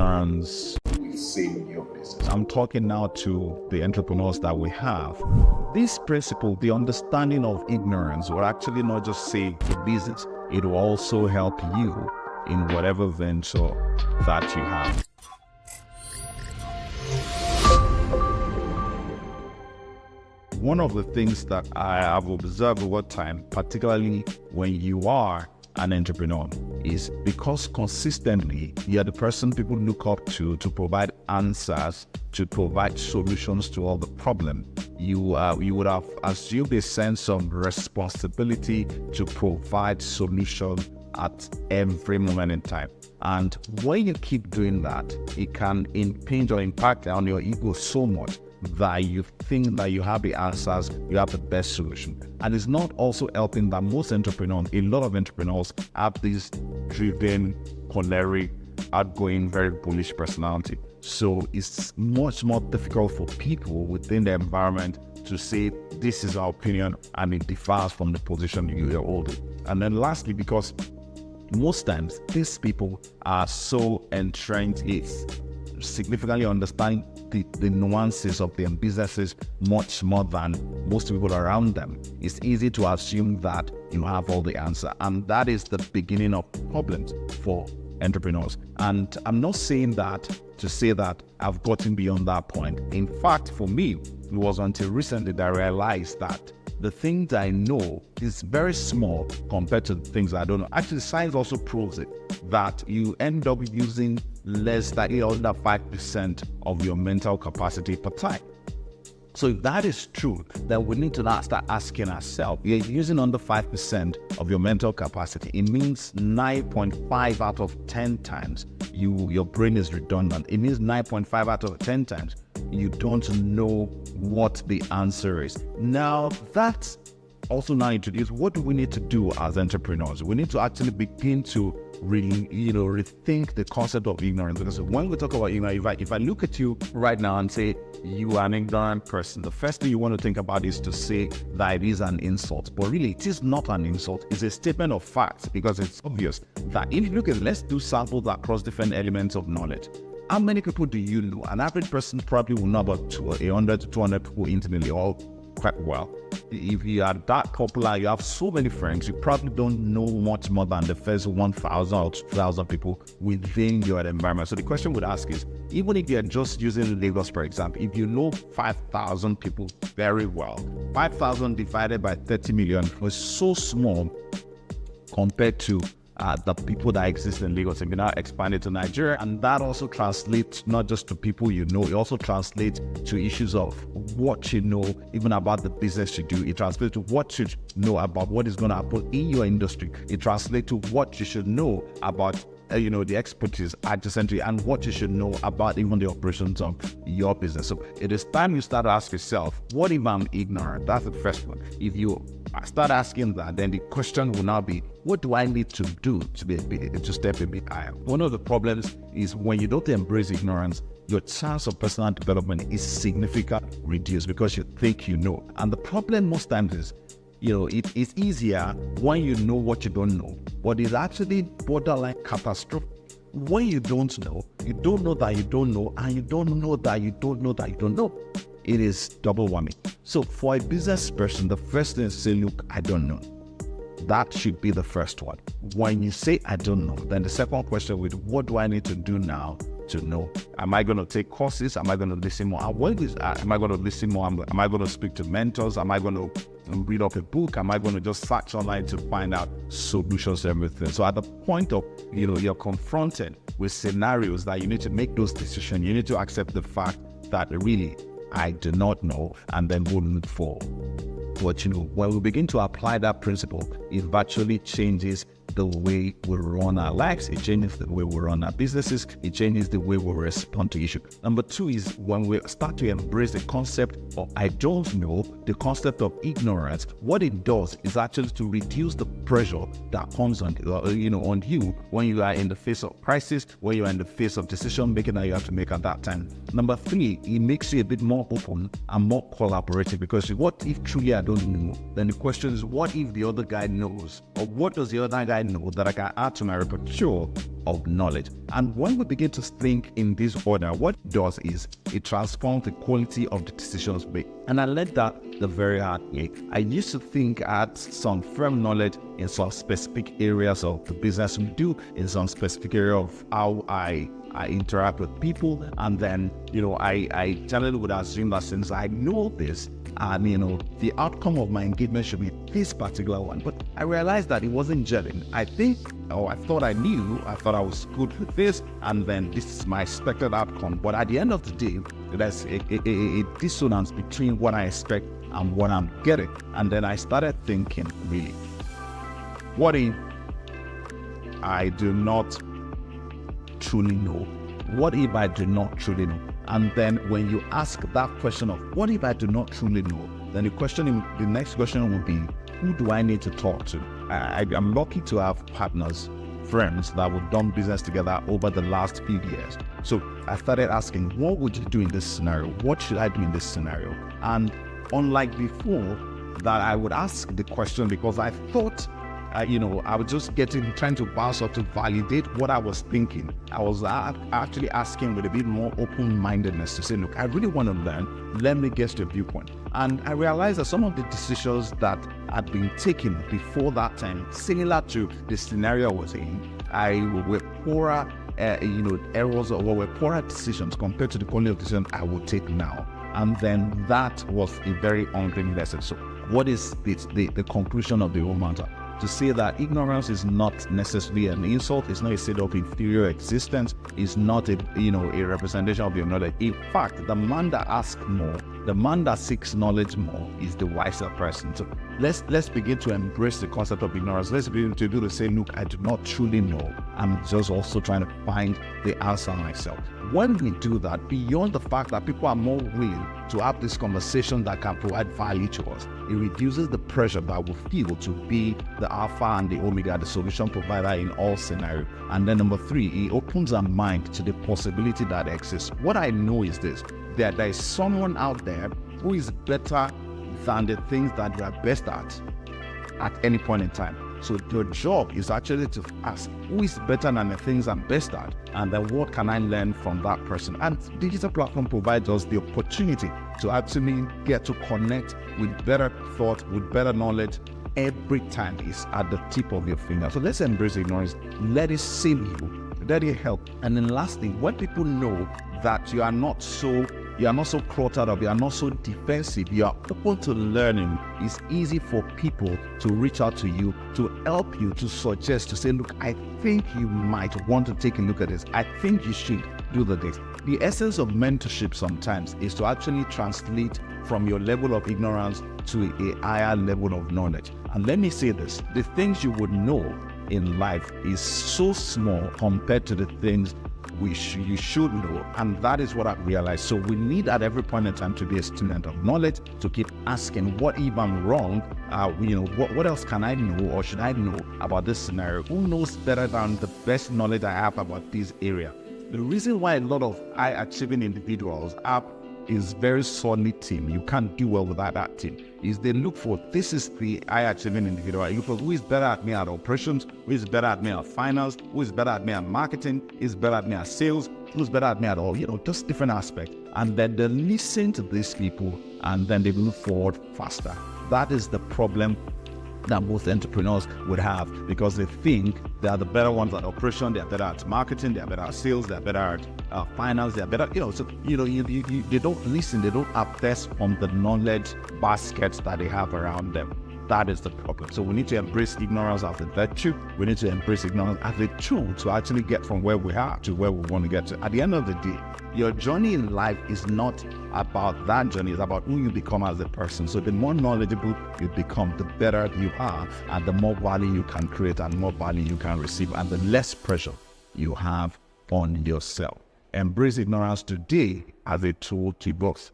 ignorance. Save your business. I'm talking now to the entrepreneurs that we have. This principle, the understanding of ignorance, will actually not just save the business, it will also help you in whatever venture that you have. One of the things that I have observed over time, particularly when you are an entrepreneur, is because consistently you're the person people look up to provide answers, to provide solutions to all the problem. You would have assumed a sense of responsibility to provide solutions at every moment in time. And when you keep doing that, it can impinge or impact on your ego so much that you think that you have the answers, you have the best solution. And it's not also helping that most entrepreneurs, a lot of entrepreneurs have this driven, choleric, outgoing, very bullish personality. So it's much more difficult for people within the environment to say, this is our opinion, and it differs from the position you're holding. And then lastly, because most times these people are so entrenched in significantly understanding the nuances of their businesses much more than most people around them, it's easy to assume that you have all the answer, and that is the beginning of problems for entrepreneurs. And I'm not saying that to say that I've gotten beyond that point. In fact, for me, it was until recently that I realized that the things I know is very small compared to the things I don't know. Actually, science also proves it, that you end up using less than under 5% of your mental capacity per time. So if that is true, then we need to now start asking ourselves, you're using under 5% of your mental capacity. It means 9.5 out of 10 times your brain is redundant. It means 9.5 out of 10 times you don't know what the answer is. Now that's also now introduced, what do we need to do as entrepreneurs? We need to actually begin to rethink the concept of ignorance. Because when we talk about ignorance, if I look at you right now and say you are an ignorant person, the first thing you want to think about is to say that it is an insult. But really, it is not an insult. It's a statement of fact, because it's obvious that if you look at, let's do samples across different elements of knowledge. How many people do you know? An average person probably will know about 100 to 200 people intimately, all quite well. If you are that popular, you have so many friends, you probably don't know much more than the first 1,000 or 2,000 people within your environment. So the question would ask is, even if you're just using Lagos, for example, if you know 5,000 people very well, 5,000 divided by 30 million was so small compared to the people that exist in Lagos. And we now expand it to Nigeria, and that also translates not just to people you know, it also translates to issues of what you know, even about the business you do. It translates to what you know about what is going to happen in your industry. It translates to what you should know about the expertise adjacent and what you should know about even the operations of your business. So it is time you start to ask yourself, what if I'm ignorant? That's the first one. If you start asking that, then the question will now be, what do I need to do to step a bit higher? One of the problems is when you don't embrace ignorance, your chance of personal development is significantly reduced because you think you know. And the problem most times is, it is easier when you know what you don't know, but it's actually borderline catastrophic. When you don't know that you don't know, and you don't know that you don't know that you don't know. It is double whammy. So for a business person, the first thing is to say, look, I don't know. That should be the first one. When you say, I don't know, then the second question would, what do I need to do now to know? Am I going to take courses? Am I going to listen more? Am I going to listen more? Am I going to speak to mentors? Am I going to read up a book? Am I going to just search online to find out solutions to everything? So at the point of, you're confronted with scenarios that you need to make those decisions, you need to accept the fact that really, I do not know, and then go look for. But when we begin to apply that principle, it virtually changes the way we run our lives. It changes the way we run our businesses. It changes the way we respond to issues. Number two is when we start to embrace the concept of I don't know, the concept of ignorance. What it does is actually to reduce the pressure that comes on you when you are in the face of crisis, when you are in the face of decision making that you have to make at that time. Number three, it makes you a bit more open and more collaborative, because what if truly I don't know? Then the question is, what if the other guy knows? Or what does the other guy I know that I can add to my repertoire of knowledge? And when we begin to think in this order, what it does is it transforms the quality of the decisions made. And I learned that the very hard way. I used to think I had some firm knowledge in some specific areas of the business we do, in some specific area of how I interact with people, and then I generally would assume that since I know this, and the outcome of my engagement should be this particular one. But I realized that it wasn't gelling. I thought I knew, I thought I was good with this, and then this is my expected outcome. But at the end of the day, there's a dissonance between what I expect and what I'm getting. And then I started thinking, really, what if I do not truly know? What if I do not truly know? And then when you ask that question of what if I do not truly know, then the next question will be, who do I need to talk to? I'm lucky to have partners, friends that we've done business together over the last few years. So I started asking, what would you do in this scenario? What should I do in this scenario? And unlike before, that I would ask the question because I thought I was just trying to bounce up to validate what I was thinking. I was actually asking with a bit more open-mindedness to say, look, I really want to learn. Let me get your viewpoint. And I realized that some of the decisions that had been taken before that time, similar to the scenario I was in, were poorer, errors or were poorer decisions compared to the quality of decisions I would take now. And then that was a very hungering lesson. So what is the conclusion of the whole matter? To say that ignorance is not necessarily an insult, it's not a state of inferior existence, it's not a representation of your knowledge. In fact, the man that asks more, the man that seeks knowledge more is the wiser person. So let's begin to embrace the concept of ignorance. Let's begin to do the same. Look, I do not truly know. I'm just also trying to find the answer myself. When we do that, beyond the fact that people are more willing to have this conversation that can provide value to us, it reduces the pressure that we feel to be the alpha and the omega, the solution provider in all scenarios. And then number 3, it opens our mind to the possibility that exists. What I know is this, that there is someone out there who is better than the things that you are best at any point in time. So your job is actually to ask, who is better than the things I'm best at? And then what can I learn from that person? And digital platform provides us the opportunity to actually get to connect with better thought, with better knowledge. Every time is at the tip of your finger. So let's embrace ignorance. Let it save you. Let it help. And then lastly, when people know that you are not so cluttered up, you are not so defensive, you are open to learning, it's easy for people to reach out to you, to help you, to suggest, to say, look, I think you might want to take a look at this. I think you should do this. The essence of mentorship sometimes is to actually translate from your level of ignorance to a higher level of knowledge. And let me say this, the things you would know in life is so small compared to the things you should know, and that is what I've realized. So we need at every point in time to be a student of knowledge, to keep asking, what if I'm wrong? What else can I know or should I know about this scenario? Who knows better than the best knowledge I have about this area? The reason why a lot of high-achieving individuals have is very solid team. You can't do well without that team. Is they look for, this is the high-achieving individual. You look for who is better at me at operations, who is better at me at finance, who is better at me at marketing, who is better at me at sales, who is better at me at all, just different aspects. And then they listen to these people and then they move forward faster. That is the problem that most entrepreneurs would have, because they think they are the better ones at operation, they are better at marketing, they are better at sales, they are better at finance, they are better, they don't listen, they don't access from the knowledge baskets that they have around them. That is the problem. So we need to embrace ignorance as a virtue. We need to embrace ignorance as a tool to actually get from where we are to where we want to get to. At the end of the day, your journey in life is not about that journey. It's about who you become as a person. So the more knowledgeable you become, the better you are, and the more value you can create and more value you can receive, and the less pressure you have on yourself. Embrace ignorance today as a tool to both